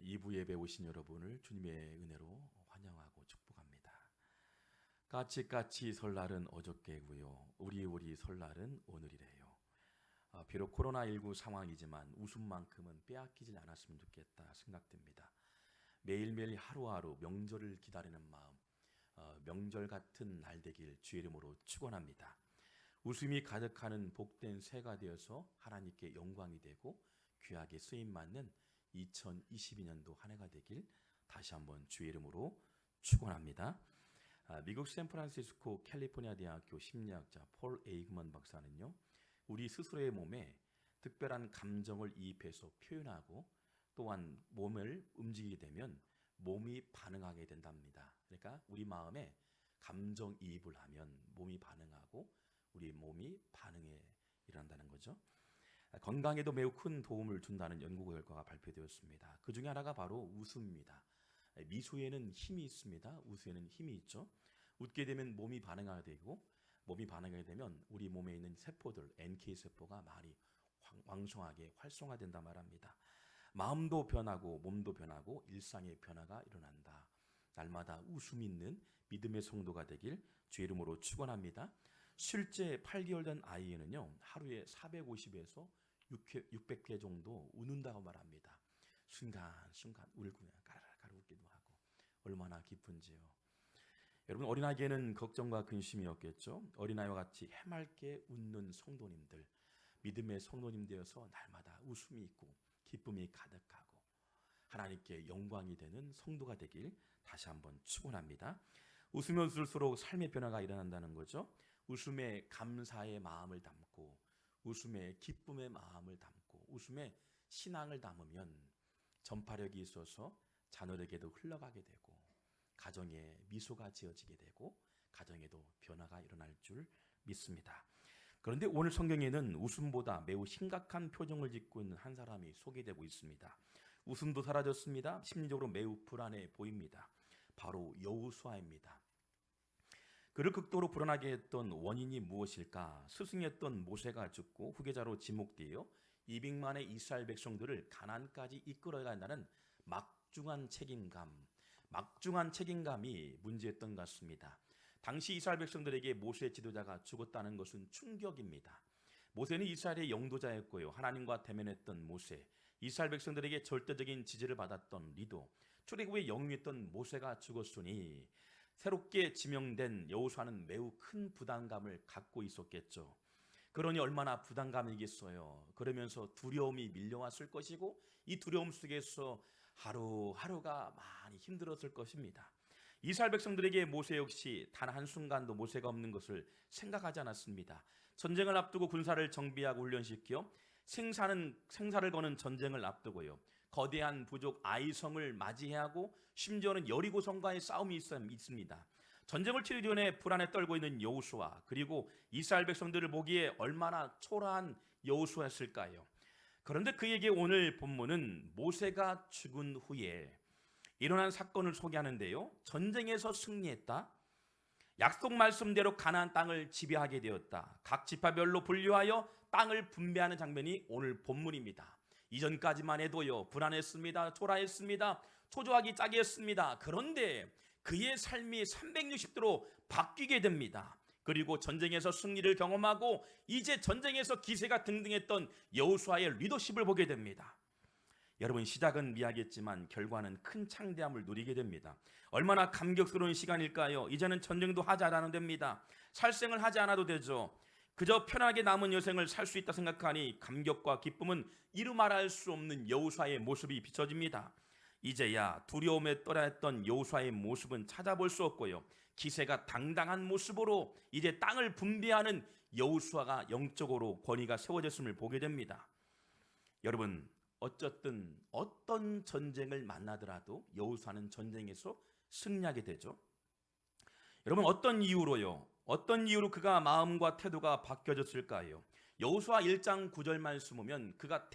2부 예배 오신 여러분을 주님의 은혜로 환영하고 축복합니다. 까치까치 설날은 어저께고요. 우리 설날은 오늘이래요. 비록 코로나19 상황이지만 웃음만큼은 빼앗기질 않았으면 좋겠다 생각됩니다. 매일매일 하루하루 명절을 기다리는 마음, 명절 같은 날 되길 주의 이름으로 축원합니다. 웃음이 가득하는 복된 새가 되어서 하나님께 영광이 되고 귀하게 쓰임받는 2022년도 한 해가 되길 다시 한번 주의 이름으로 축원합니다. 미국 샌프란시스코 캘리포니아 대학교 심리학자 폴 에이그먼 박사는요, 우리 스스로의 몸에 특별한 감정을 이입해서 표현하고 또한 몸을 움직이게 되면 몸이 반응하게 된답니다. 그러니까 우리 마음에 감정이입을 하면 몸이 반응하고 우리 몸이 반응에 일어난다는 거죠. 건강에도 매우 큰 도움을 준다는 연구 결과가 발표되었습니다. 그 중에 하나가 바로 웃음입니다. 미소에는 힘이 있습니다. 웃음에는 힘이 있죠. 웃게 되면 몸이 반응하게 되고, 몸이 반응하게 되면 우리 몸에 있는 세포들, NK세포가 많이 왕성하게 활성화된다 말합니다. 마음도 변하고 몸도 변하고 일상의 변화가 일어난다. 날마다 웃음 있는 믿음의 성도가 되길 주의 이름으로 축원합니다. 실제 8개월 된 아이는요, 하루에 450에서 600회 정도 웃는다고 말합니다. 순간순간 울고 가르가르 웃기도 하고 얼마나 기쁜지요. 여러분, 어린아이에게는 걱정과 근심이 없겠죠. 어린아이와 같이 해맑게 웃는 성도님들, 믿음의 성도님 되어서 날마다 웃음이 있고 기쁨이 가득하고 하나님께 영광이 되는 성도가 되길 다시 한번 축원합니다. 웃으면 웃을수록 삶의 변화가 일어난다는 거죠. 웃음에 감사의 마음을 담고 웃음에 기쁨의 마음을 담고 웃음에 신앙을 담으면 전파력이 있어서 자녀에게도 흘러가게 되고 가정에 미소가 지어지게 되고 가정에도 변화가 일어날 줄 믿습니다. 그런데 오늘 성경에는 웃음보다 매우 심각한 표정을 짓고 있는 한 사람이 소개되고 있습니다. 웃음도 사라졌습니다. 심리적으로 매우 불안해 보입니다. 바로 여호수아입니다. 그를 극도로 불안하게 했던 원인이 무엇일까? 스승이었던 모세가 죽고 후계자로 지목되어 200만의 이스라엘 백성들을 가나안까지 이끌어야 한다는 막중한 책임감이 문제였던 것 같습니다. 당시 이스라엘 백성들에게 모세 지도자가 죽었다는 것은 충격입니다. 모세는 이스라엘의 영도자였고요. 하나님과 대면했던 모세, 이스라엘 백성들에게 절대적인 지지를 받았던 리더, 출애굽의 영웅이었던 모세가 죽었으니 새롭게 지명된 여호수아는 매우 큰 부담감을 갖고 있었겠죠. 그러니 얼마나 부담감이겠어요. 그러면서 두려움이 밀려왔을 것이고 이 두려움 속에서 하루하루가 많이 힘들었을 것입니다. 이스라엘 백성들에게 모세 역시 단 한순간도 모세가 없는 것을 생각하지 않았습니다. 전쟁을 앞두고 군사를 정비하고 훈련시켜 생사를 거는 전쟁을 앞두고요. 거대한 부족 아이성을 맞이해야 하고 심지어는 여리고성과의 싸움이 있습니다. 전쟁을 치르기 전에 불안에 떨고 있는 여호수아, 그리고 이스라엘 백성들을 보기에 얼마나 초라한 여호수아였을까요? 그런데 그에게 오늘 본문은 모세가 죽은 후에 일어난 사건을 소개하는데요. 전쟁에서 승리했다. 약속 말씀대로 가나안 땅을 지배하게 되었다. 각 지파별로 분류하여 땅을 분배하는 장면이 오늘 본문입니다. 이전까지만 해도요, 불안했습니다. 초라했습니다. 초조하기 짝이었습니다. 그런데 그의 삶이 360도로 바뀌게 됩니다. 그리고 전쟁에서 승리를 경험하고 이제 전쟁에서 기세가 등등했던 여호수아의 리더십을 보게 됩니다. 여러분, 시작은 미약했지만 결과는 큰 창대함을 누리게 됩니다. 얼마나 감격스러운 시간일까요? 이제는 전쟁도 하지 않아도 됩니다. 살생을 하지 않아도 되죠. 그저 편하게 남은 여생을 살 수 있다 생각하니 감격과 기쁨은 이루 말할 수 없는 여호수아의 모습이 비춰집니다. 이제야 두려움에 떨어했던 여호수아의 모습은 찾아볼 수 없고요. 기세가 당당한 모습으로 이제 땅을 분배하는 여호수아가 영적으로 권위가 세워졌음을 보게 됩니다. 여러분, 어쨌든 어떤 전쟁을 만나더라도 여호수아는 전쟁에서 승리하게 되죠. 여러분, 어떤 이유로 그가 마음과 태도가 바뀌어졌을까요? 여호수아 1장 9절 말씀 보면 그가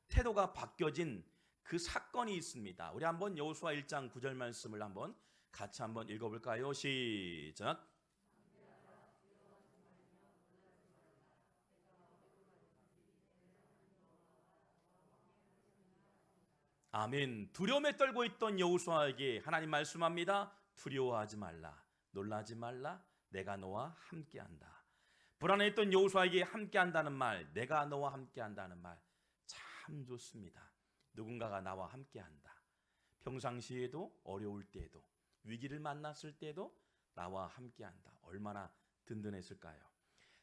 태도가 바뀌어진 그 사건이 있습니다. 우리 한번 여호수아 1장 9절 말씀을 한번 같이 한번 읽어볼까요? 시작. 아멘. 두려움에 떨고 있던 여호수아에게 하나님 말씀합니다. 두려워하지 말라. 놀라지 말라. 내가 너와 함께한다. 불안해했던 여호수아에게 함께한다는 말, 내가 너와 함께한다는 말 참 좋습니다. 누군가가 나와 함께한다. 평상시에도 어려울 때에도 위기를 만났을 때도 나와 함께한다. 얼마나 든든했을까요?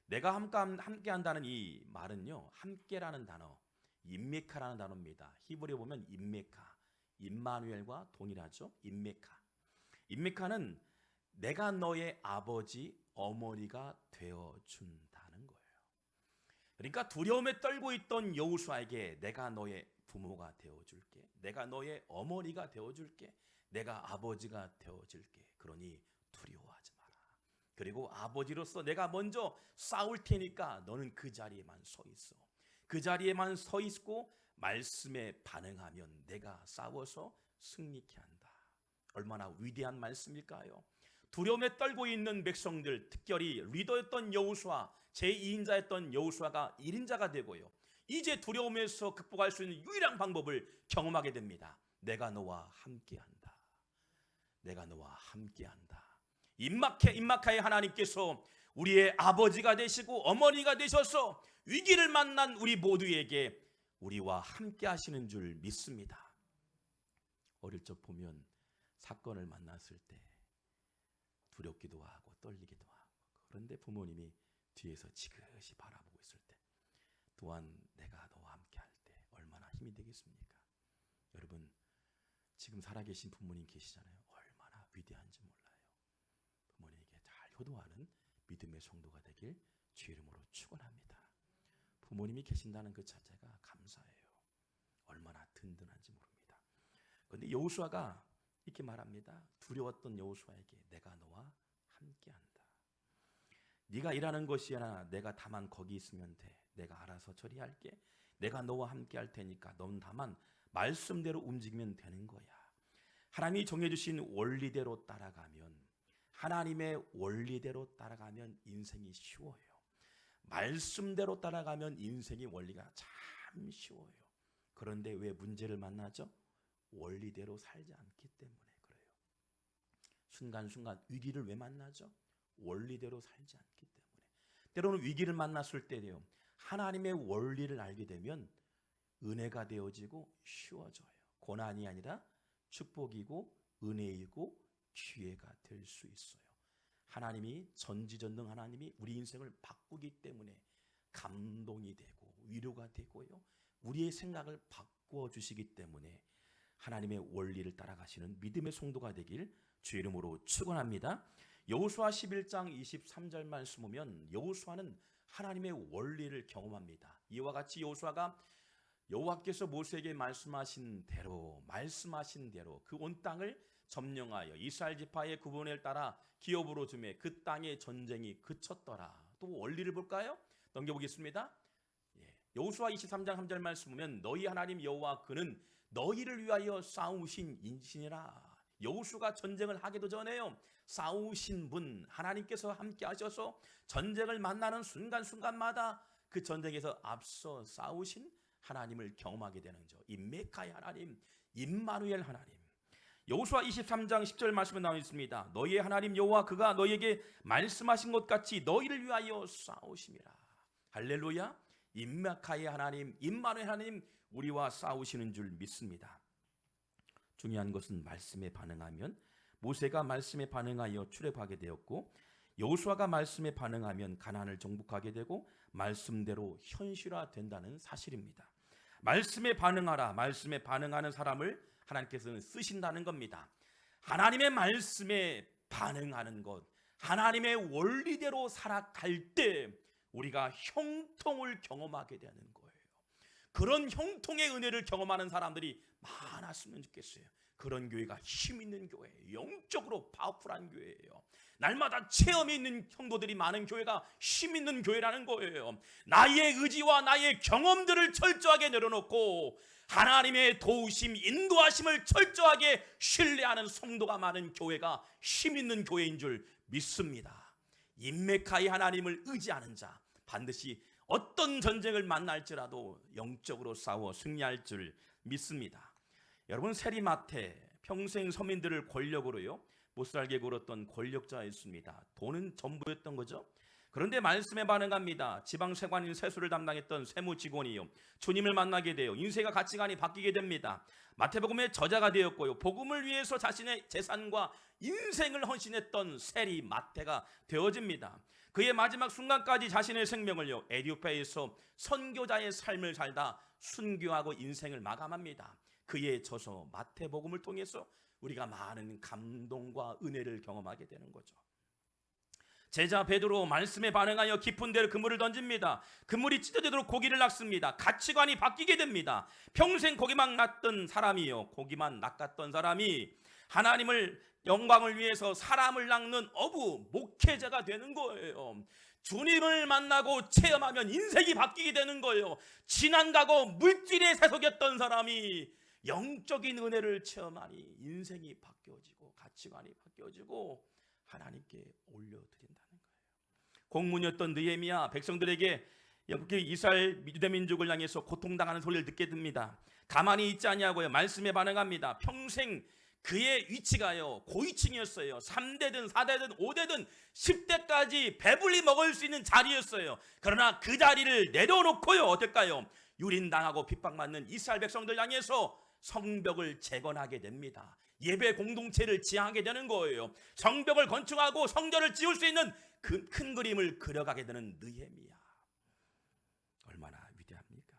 내가 함께한다는 이 말은요, 함께라는 단어, 임메카라는 단어입니다. 히브리어 보면 임메카, 임마누엘과 동일하죠. 임메카는 내가 너의 아버지, 어머니가 되어준다는 거예요. 그러니까 두려움에 떨고 있던 여호수아에게 내가 너의 부모가 되어줄게, 내가 너의 어머니가 되어줄게, 내가 아버지가 되어줄게. 그러니 두려워하지 마라. 그리고 아버지로서 내가 먼저 싸울 테니까 너는 그 자리에만 서 있어. 그 자리에만 서 있고 말씀에 반응하면 내가 싸워서 승리케 한다. 얼마나 위대한 말씀일까요? 두려움에 떨고 있는 백성들, 특별히 리더였던 여호수아, 제2인자였던 여호수아가 1인자가 되고요, 이제 두려움에서 극복할 수 있는 유일한 방법을 경험하게 됩니다. 내가 너와 함께한다. 내가 너와 함께한다. 임마카의 하나님께서 우리의 아버지가 되시고 어머니가 되셔서 위기를 만난 우리 모두에게 우리와 함께 하시는 줄 믿습니다. 어릴 적 보면 사건을 만났을 때 두렵기도 하고 떨리기도 하고, 그런데 부모님이 뒤에서 지그시 바라보고 있을 때 또한 내가 너와 함께 할 때 얼마나 힘이 되겠습니까? 여러분, 지금 살아계신 부모님 계시잖아요. 얼마나 위대한지 몰라요. 부모님에게 잘 효도하는 믿음의 성도가 되길 주의 이름으로 축원합니다. 부모님이 계신다는 그 자체가 감사해요. 얼마나 든든한지 모릅니다. 그런데 여호수아가 이렇게 말합니다. 두려웠던 여호수아에게 내가 너와 함께한다. 네가 일하는 것이 아니라 내가 다만 거기 있으면 돼. 내가 알아서 처리할게. 내가 너와 함께할 테니까 넌 다만 말씀대로 움직이면 되는 거야. 하나님이 정해주신 원리대로 따라가면, 하나님의 원리대로 따라가면 인생이 쉬워요. 말씀대로 따라가면 인생의 원리가 참 쉬워요. 그런데 왜 문제를 만나죠? 원리대로 살지 않기 때문에 그래요. 순간순간 위기를 왜 만나죠? 원리대로 살지 않기 때문에. 때로는 위기를 만났을 때요, 하나님의 원리를 알게 되면 은혜가 되어지고 쉬워져요. 고난이 아니라 축복이고 은혜이고 기회가 될 수 있어요. 하나님이 전지전능 하나님이 우리 인생을 바꾸기 때문에 감동이 되고 위로가 되고요, 우리의 생각을 바꾸어 주시기 때문에 하나님의 원리를 따라가시는 믿음의 성도가 되길 주의 이름으로 축원합니다. 여호수아 11장 23절 말씀 보면 여호수아는 하나님의 원리를 경험합니다. 이와 같이 여호수아가 여호와께서 모세에게 말씀하신 대로 그 온 땅을 점령하여 이스라엘 지파의 구분을 따라 기업으로 주매 그 땅의 전쟁이 그쳤더라. 또 원리를 볼까요? 넘겨보겠습니다. 여호수아 23장 3절 말씀 보면 너희 하나님 여호와 그는 너희를 위하여 싸우신 인신이라. 여호수아가 전쟁을 하기도 전에요, 싸우신 분 하나님께서 함께 하셔서 전쟁을 만나는 순간순간마다 그 전쟁에서 앞서 싸우신 하나님을 경험하게 되는 거죠. 임메카의 하나님, 임마누엘 하나님. 여호수아 23장 10절 말씀에 나와 있습니다. 너희의 하나님 여호와 그가 너희에게 말씀하신 것 같이 너희를 위하여 싸우심이라. 할렐루야. 임메카의 하나님, 임마누엘 하나님, 우리와 싸우시는 줄 믿습니다. 중요한 것은 말씀에 반응하면, 모세가 말씀에 반응하여 출애굽하게 되었고 여호수아가 말씀에 반응하면 가나안을 정복하게 되고 말씀대로 현실화된다는 사실입니다. 말씀에 반응하라. 말씀에 반응하는 사람을 하나님께서는 쓰신다는 겁니다. 하나님의 말씀에 반응하는 것, 하나님의 원리대로 살아갈 때 우리가 형통을 경험하게 되는 거예요. 그런 형통의 은혜를 경험하는 사람들이 많았으면 좋겠어요. 그런 교회가 힘 있는 교회예요. 영적으로 파워풀한 교회예요. 날마다 체험이 있는 성도들이 많은 교회가 힘 있는 교회라는 거예요. 나의 의지와 나의 경험들을 철저하게 내려놓고 하나님의 도우심, 인도하심을 철저하게 신뢰하는 성도가 많은 교회가 힘 있는 교회인 줄 믿습니다. 임메카의 하나님을 의지하는 자, 반드시 어떤 전쟁을 만날지라도 영적으로 싸워 승리할 줄 믿습니다. 여러분, 세리마태 평생 서민들을 권력으로요 못살게 굴었던 권력자였습니다. 돈은 전부였던 거죠. 그런데 말씀에 반응합니다. 지방세관인 세수를 담당했던 세무직원이요 주님을 만나게 돼요. 인생의 가치관이 바뀌게 됩니다. 마태복음의 저자가 되었고요 복음을 위해서 자신의 재산과 인생을 헌신했던 세리 마태가 되어집니다. 그의 마지막 순간까지 자신의 생명을요 에디오피아에서 선교자의 삶을 살다 순교하고 인생을 마감합니다. 그의 저서 마태복음을 통해서 우리가 많은 감동과 은혜를 경험하게 되는 거죠. 제자 베드로 말씀에 반응하여 깊은 데로 그물을 던집니다. 그물이 찢어지도록 고기를 낚습니다. 가치관이 바뀌게 됩니다. 평생 고기만 낚던 사람이요 고기만 낚았던 사람이 하나님을 영광을 위해서 사람을 낚는 어부 목회자가 되는 거예요. 주님을 만나고 체험하면 인생이 바뀌게 되는 거예요. 지난가고 물질에 세속였던 사람이 영적인 은혜를 체험하니 인생이 바뀌어지고 가치관이 바뀌어지고 하나님께 올려드린다는 거예요. 공문이었던 느헤미야 백성들에게 이스라엘 유대 민족을 향해서 고통당하는 소리를 듣게 됩니다. 가만히 있지 아니하고요 말씀에 반응합니다. 평생 그의 위치가요 고위층이었어요. 3대든 4대든 5대든 10대까지 배불리 먹을 수 있는 자리였어요. 그러나 그 자리를 내려놓고요 어떨까요? 유린당하고 핍박받는 이스라엘 백성들 향해서 성벽을 재건하게 됩니다. 예배 공동체를 지향하게 되는 거예요. 성벽을 건축하고 성전을 지을 수 있는 그 큰 그림을 그려가게 되는 느헤미야. 얼마나 위대합니까?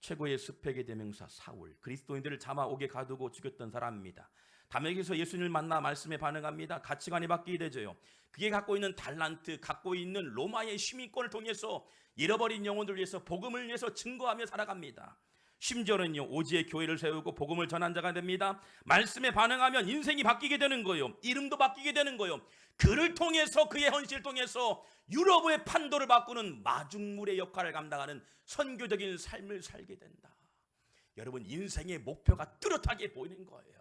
최고의 스펙의 대명사 사울, 그리스도인들을 잡아오게 가두고 죽였던 사람입니다. 담에게서 예수님을 만나 말씀에 반응합니다. 가치관이 바뀌게 되죠. 그게 갖고 있는 달란트, 갖고 있는 로마의 시민권을 통해서 잃어버린 영혼들을 위해서 복음을 위해서 증거하며 살아갑니다. 심지어는요 오지의 교회를 세우고 복음을 전한 자가 됩니다. 말씀에 반응하면 인생이 바뀌게 되는 거예요. 이름도 바뀌게 되는 거예요. 그를 통해서 그의 헌신을 통해서 유럽의 판도를 바꾸는 마중물의 역할을 감당하는 선교적인 삶을 살게 된다. 여러분 인생의 목표가 뚜렷하게 보이는 거예요.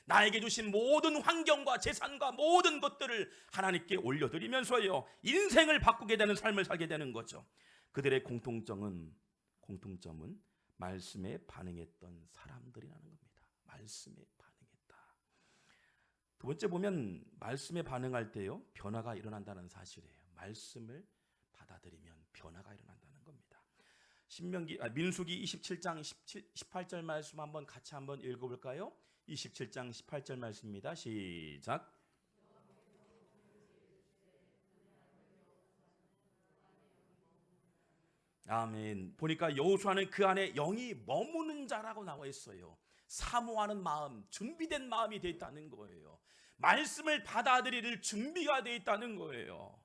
나에게 주신 모든 환경과 재산과 모든 것들을 하나님께 올려드리면서요 인생을 바꾸게 되는 삶을 살게 되는 거죠. 그들의 공통점은 말씀에 반응했던 사람들이라는 겁니다. 말씀에 반응했다. 두 번째 보면 말씀에 반응할 때요 변화가 일어난다는 사실이에요. 말씀을 받아들이면 변화가 일어난다는 겁니다. 민수기 27장 18절 말씀 한번 같이 한번 읽어볼까요? 27장 18절 말씀입니다. 시작. 아멘. 보니까 여호수아는 그 안에 영이 머무는 자라고 나와 있어요. 사모하는 마음, 준비된 마음이 되어 있다는 거예요. 말씀을 받아들일 준비가 되어 있다는 거예요.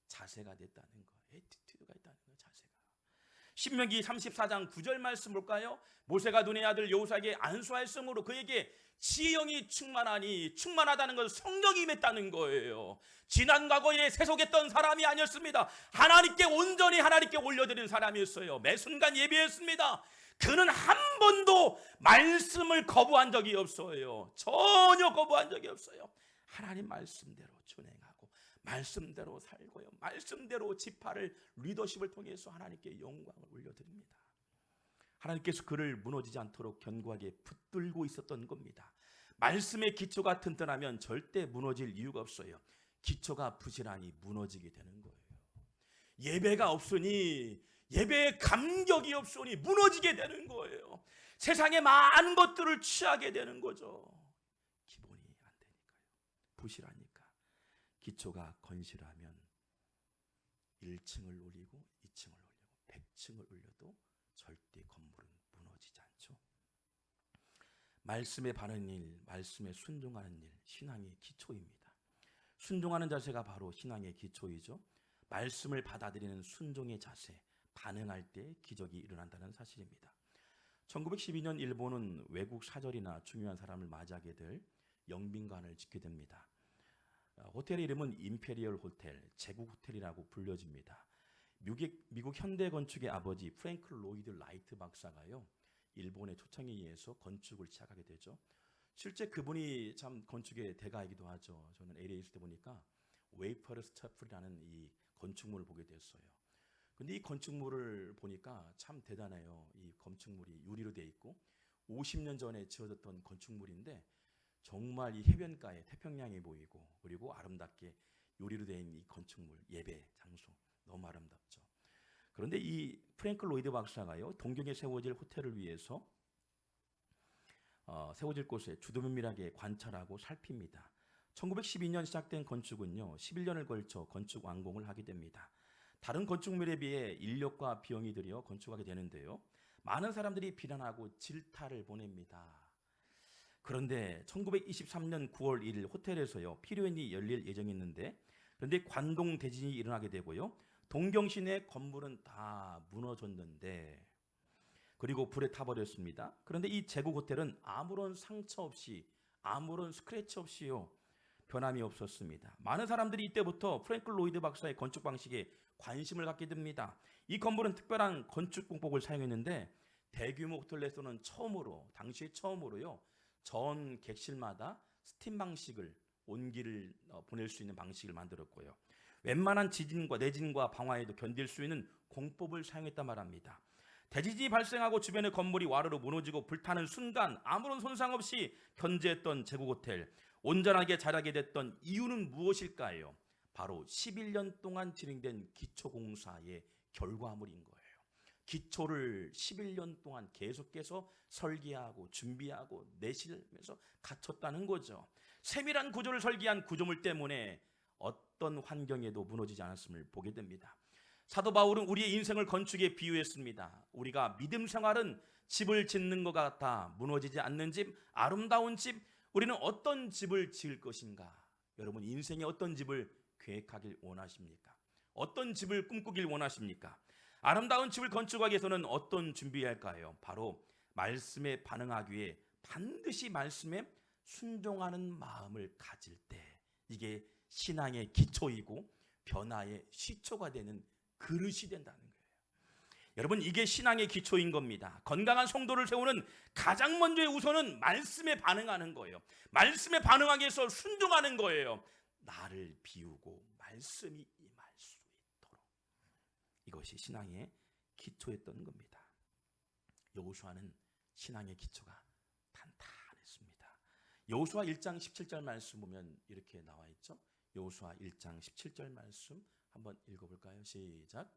자세가 됐다는 거예요. 에티튜드가 있다는 거예요. 자세가. 신명기 34장 9절 말씀 볼까요? 모세가 눈의 아들 여호수아에게 안수하였으므로 그에게 지혜영이 충만하다는 것은 성령이 임했다는 거예요. 지난 과거에 세속했던 사람이 아니었습니다. 하나님께 온전히 하나님께 올려드린 사람이었어요. 매 순간 예배했습니다. 그는 한 번도 말씀을 거부한 적이 없어요. 전혀 거부한 적이 없어요. 하나님 말씀대로 준행하고 말씀대로 살고요 말씀대로 지파를 리더십을 통해서 하나님께 영광을 올려드립니다. 하나님께서 그를 무너지지 않도록 견고하게 붙들고 있었던 겁니다. 말씀의 기초가 튼튼하면 절대 무너질 이유가 없어요. 기초가 부실하니 무너지게 되는 거예요. 예배가 없으니 예배의 감격이 없으니 무너지게 되는 거예요. 세상의 많은 것들을 취하게 되는 거죠. 기본이 안 되니까요. 부실하니까. 기초가 건실하면 1층을 올리고 2층을 올리고 100층을 올려도 절대 건물은 무너지지 않죠. 말씀에 바르는 일, 말씀에 순종하는 일, 신앙의 기초입니다. 순종하는 자세가 바로 신앙의 기초이죠. 말씀을 받아들이는 순종의 자세, 반응할 때 기적이 일어난다는 사실입니다. 1912년 일본은 외국 사절이나 중요한 사람을 맞이하게 될 영빈관을 짓게 됩니다. 호텔의 이름은 임페리얼 호텔, 제국 호텔이라고 불려집니다. 미국 현대 건축의 아버지 프랭크 로이드 라이트 박사가요 일본의 초청에 의해서 건축을 시작하게 되죠. 실제 그분이 참 건축의 대가이기도 하죠. 저는 LA에 있을 때 보니까 웨이퍼르 스타프라는 이 건축물을 보게 됐어요. 근데 이 건축물을 보니까 참 대단해요. 이 건축물이 유리로 되어 있고 50년 전에 지어졌던 건축물인데 정말 이 해변가에 태평양이 보이고 그리고 아름답게 유리로 된 이 건축물, 예배 장소 너무 아름답죠. 그런데 이 프랭크 로이드 박사가요, 동경에 세워질 호텔을 위해서 세워질 곳에 주도면밀하게 관찰하고 살핍니다. 1912년 시작된 건축은요, 11년을 걸쳐 건축 완공을 하게 됩니다. 다른 건축물에 비해 인력과 비용이 들여 건축하게 되는데요, 많은 사람들이 비난하고 질타를 보냅니다. 그런데 1923년 9월 1일 호텔에서요, 피로연이 열릴 예정이었는데, 그런데 관동 대진이 일어나게 되고요, 동경 시내 건물은 다 무너졌는데, 그리고 불에 타버렸습니다. 그런데 이 제국 호텔은 아무런 상처 없이, 아무런 스크래치 없이요, 변함이 없었습니다. 많은 사람들이 이때부터 프랭클 로이드 박사의 건축 방식에 관심을 갖게 됩니다. 이 건물은 특별한 건축 공법을 사용했는데 대규모 호텔에서는 당시에 처음으로요, 전 객실마다 스팀 방식을, 온기를 보낼 수 있는 방식을 만들었고요, 웬만한 지진과 내진과 방화에도 견딜 수 있는 공법을 사용했단 말합니다. 대지진이 발생하고 주변의 건물이 와르르 무너지고 불타는 순간 아무런 손상 없이 견제했던 제국 호텔, 온전하게 자라게 됐던 이유는 무엇일까요? 바로 11년 동안 진행된 기초공사의 결과물인 거예요. 기초를 11년 동안 계속해서 설계하고 준비하고 내실하면서 갖췄다는 거죠. 세밀한 구조를 설계한 구조물 때문에 어떤 환경에도 무너지지 않았음을 보게 됩니다. 사도 바울은 우리의 인생을 건축에 비유했습니다. 우리가 믿음 생활은 집을 짓는 것 같아 무너지지 않는 집, 아름다운 집, 우리는 어떤 집을 지을 것인가? 여러분, 인생에 어떤 집을 계획하길 원하십니까? 어떤 집을 꿈꾸길 원하십니까? 아름다운 집을 건축하기 위해서는 어떤 준비해야 할까요? 바로 말씀에 반응하기 위해 반드시 말씀에 순종하는 마음을 가질 때, 이게 신앙의 기초이고 변화의 시초가 되는 그릇이 된다는 거예요. 여러분, 이게 신앙의 기초인 겁니다. 건강한 성도를 세우는 가장 먼저의 우선은 말씀에 반응하는 거예요. 말씀에 반응하기 위해서 순종하는 거예요. 나를 비우고 말씀이 임할 수 있도록. 이것이 신앙의 기초였던 겁니다. 여호수아는 신앙의 기초가 탄탄했습니다. 여호수아 1장 17절 말씀 보면 이렇게 나와 있죠. 여호수아 1장 17절 말씀 한번 읽어볼까요? 시작.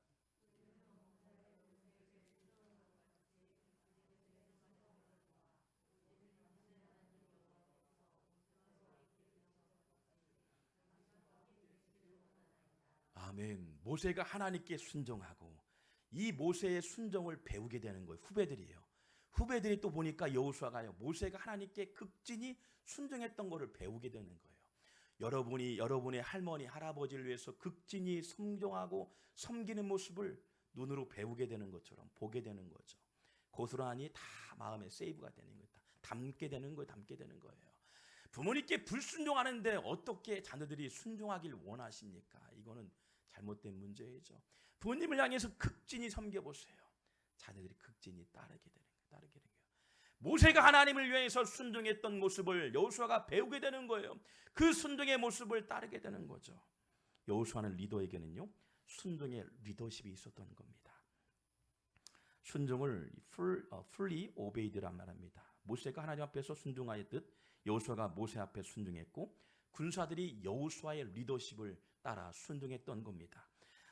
아멘. 모세가 하나님께 순종하고 이 모세의 순종을 배우게 되는 거예요. 후배들이에요. 후배들이 또 보니까 여호수아가요, 모세가 하나님께 극진히 순종했던 것을 배우게 되는 거예요. 여러분이 여러분의 할머니, 할아버지를 위해서 극진히 순종하고 섬기는 모습을 눈으로 배우게 되는 것처럼 보게 되는 거죠. 고스란히 다 마음에 세이브가 되는 거예요. 담게 되는 거예요. 부모님께 불순종하는데 어떻게 자녀들이 순종하길 원하십니까? 이거는 잘못된 문제이죠. 부모님을 향해서 극진히 섬겨보세요. 자녀들이 극진히 따르게 되는 거예요. 모세가 하나님을 위해서 순종했던 모습을 여호수아가 배우게 되는 거예요. 그 순종의 모습을 따르게 되는 거죠. 여호수아는 리더에게는요, 순종의 리더십이 있었던 겁니다. 순종을 fully obeyed란 말합니다. 모세가 하나님 앞에서 순종하였듯 여호수아가 모세 앞에 순종했고 군사들이 여호수아의 리더십을 따라 순종했던 겁니다.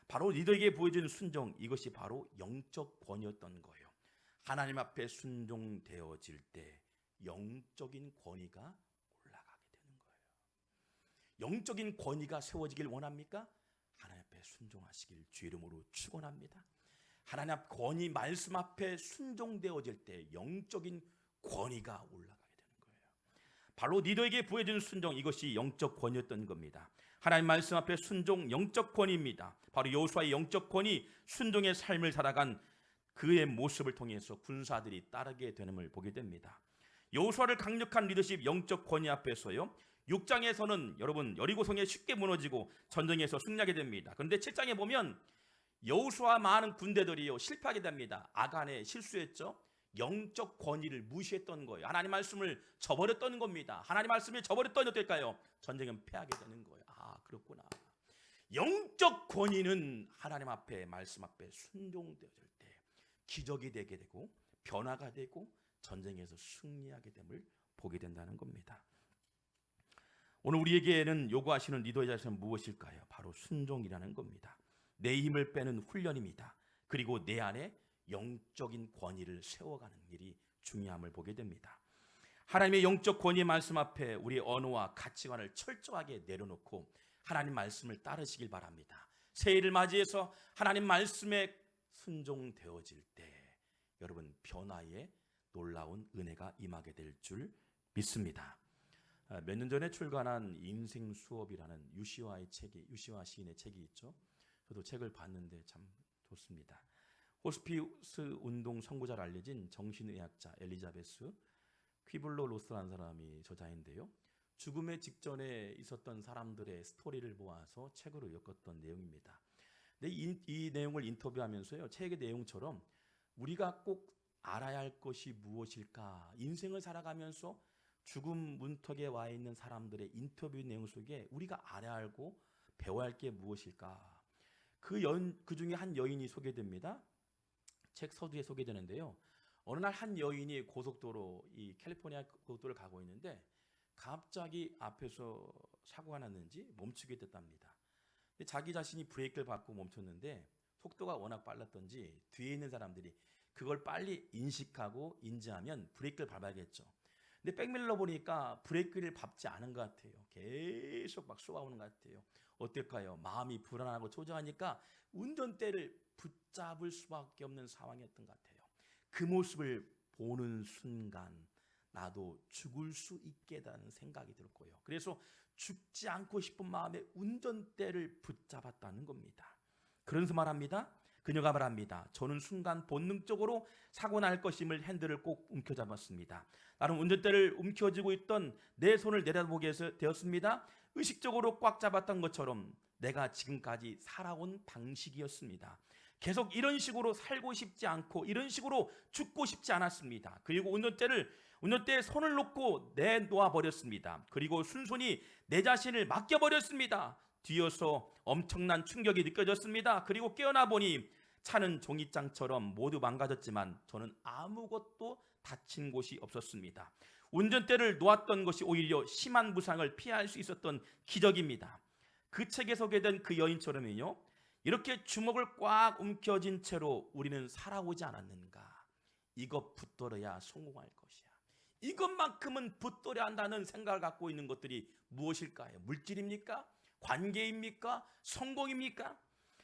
바로 리더에게 보여준 순종, 이것이 바로 영적 권위였던 거예요. 하나님 앞에 순종되어질 때 영적인 권위가 올라가게 되는 거예요. 영적인 권위가 세워지길 원합니까? 하나님 앞에 순종하시길 주 이름으로 축원합니다. 하나님 앞 권위 말씀 앞에 순종되어질 때 영적인 권위가 올라가게 되는 거예요. 바로 리더에게 보여준 순종, 이것이 영적 권위였던 겁니다. 하나님 말씀 앞에 순종, 영적 권위입니다. 바로 여호수아의 영적 권위, 순종의 삶을 살아간 그의 모습을 통해서 군사들이 따르게 되는을 보게 됩니다. 여호수아를 강력한 리더십, 영적 권위 앞에서요, 6장에서는 여러분 여리고성에 쉽게 무너지고 전쟁에서 승리하게 됩니다. 그런데 7장에 보면 여호수아 많은 군대들이요 실패하게 됩니다. 아간에 실수했죠. 영적 권위를 무시했던 거예요. 하나님 말씀을 저버렸던 겁니다. 하나님 말씀을 저버렸더니 어떨까요? 전쟁은 패하게 되는 거예요. 아, 그렇구나. 영적 권위는 하나님 앞에 말씀 앞에 순종되어질 때 기적이 되게 되고 변화가 되고 전쟁에서 승리하게 됨을 보게 된다는 겁니다. 오늘 우리에게는 요구하시는 리더의 자세는 무엇일까요? 바로 순종이라는 겁니다. 내 힘을 빼는 훈련입니다. 그리고 내 안에 영적인 권위를 세워가는 일이 중요함을 보게 됩니다. 하나님의 영적 권위의 말씀 앞에 우리의 언어와 가치관을 철저하게 내려놓고 하나님 말씀을 따르시길 바랍니다. 새해를 맞이해서 하나님 말씀에 순종되어질 때 여러분 변화의 놀라운 은혜가 임하게 될 줄 믿습니다. 몇 년 전에 출간한 인생 수업이라는 유시화 시인의 책이 있죠. 저도 책을 봤는데 참 좋습니다. 호스피스 운동 선구자로 알려진 정신의학자 엘리자베스 퀴블러 로스라는 사람이 저자인데요. 죽음의 직전에 있었던 사람들의 스토리를 모아서 책으로 엮었던 내용입니다. 근데 이 내용을 인터뷰하면서요, 책의 내용처럼 우리가 꼭 알아야 할 것이 무엇일까? 인생을 살아가면서 죽음 문턱에 와 있는 사람들의 인터뷰 내용 속에 우리가 알아야 하고 배워야 할 게 무엇일까? 그 중에 한 여인이 소개됩니다. 책 서두에 소개되는데요. 어느 날 한 여인이 고속도로, 이 캘리포니아 고속도로를 가고 있는데 갑자기 앞에서 사고가 났는지 멈추게 됐답니다. 근데 자기 자신이 브레이크를 밟고 멈췄는데 속도가 워낙 빨랐던지 뒤에 있는 사람들이 그걸 빨리 인식하고 인지하면 브레이크를 밟아야겠죠. 근데 백밀러 보니까 브레이크를 밟지 않은 것 같아요. 계속 막 쏘아오는 것 같아요. 어떨까요? 마음이 불안하고 초조하니까 운전대를 붙잡을 수밖에 없는 상황이었던 것 같아요. 그 모습을 보는 순간 나도 죽을 수 있겠다는 생각이 들었고요. 그래서 죽지 않고 싶은 마음에 운전대를 붙잡았다는 겁니다. 그러면서 말합니다. 그녀가 말합니다. 저는 순간 본능적으로 사고 날 것임을 핸들을 꼭 움켜잡았습니다. 나는 운전대를 움켜쥐고 있던 내 손을 내려보게 되었습니다. 의식적으로 꽉 잡았던 것처럼 내가 지금까지 살아온 방식이었습니다. 계속 이런 식으로 살고 싶지 않고 이런 식으로 죽고 싶지 않았습니다. 그리고 운전대에 손을 놓고 내놓아 버렸습니다. 그리고 순순히 내 자신을 맡겨버렸습니다. 뒤어서 엄청난 충격이 느껴졌습니다. 그리고 깨어나 보니 차는 종이장처럼 모두 망가졌지만 저는 아무것도 다친 곳이 없었습니다. 운전대를 놓았던 것이 오히려 심한 부상을 피할 수 있었던 기적입니다. 그 책에 소개된 그 여인처럼요, 이렇게 주먹을 꽉 움켜쥔 채로 우리는 살아오지 않았는가? 이것 붙들어야 성공할 것이야. 이것만큼은 붙들어야 한다는 생각을 갖고 있는 것들이 무엇일까요? 물질입니까? 관계입니까? 성공입니까?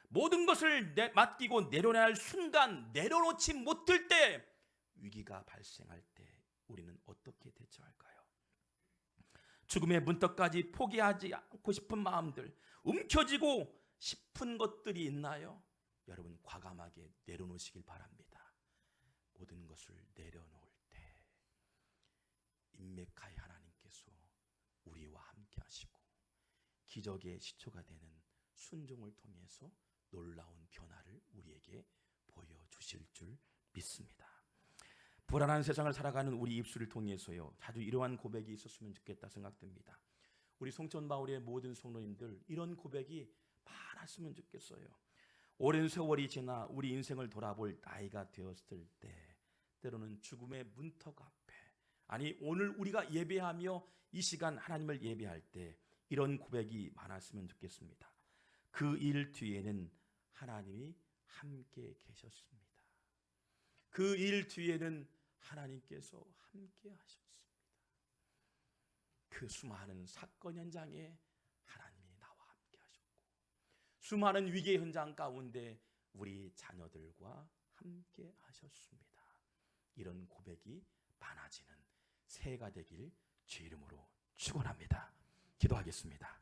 모든 것을 맡기고 내려놔야 할 순간, 내려놓지 못할 때, 위기가 발생할 때 우리는 어떻게 대처할까요? 죽음의 문턱까지 포기하지 않고 싶은 마음들, 움켜쥐고 싶은 것들이 있나요? 여러분 과감하게 내려놓으시길 바랍니다. 모든 것을 내려놓을 때 인맥하의 하나님께서 우리와 함께 하시고 기적의 시초가 되는 순종을 통해서 놀라운 변화를 우리에게 보여주실 줄 믿습니다. 불안한 세상을 살아가는 우리 입술을 통해서요, 자주 이러한 고백이 있었으면 좋겠다 생각됩니다. 우리 송천마을의 모든 성도님들 이런 고백이 많았으면 좋겠어요. 오랜 세월이 지나 우리 인생을 돌아볼 나이가 되었을 때 때로는 죽음의 문턱 앞에, 아니 오늘 우리가 예배하며 이 시간 하나님을 예배할 때 이런 고백이 많았으면 좋겠습니다. 그 일 뒤에는 하나님이 함께 계셨습니다. 그 일 뒤에는 하나님께서 함께 하셨습니다. 그 수많은 사건 현장에 하나님이 나와 함께 하셨고 수많은 위기 현장 가운데 우리 자녀들과 함께 하셨습니다. 이런 고백이 많아지는 새해가 되길 주의 이름으로 축원합니다. 기도하겠습니다.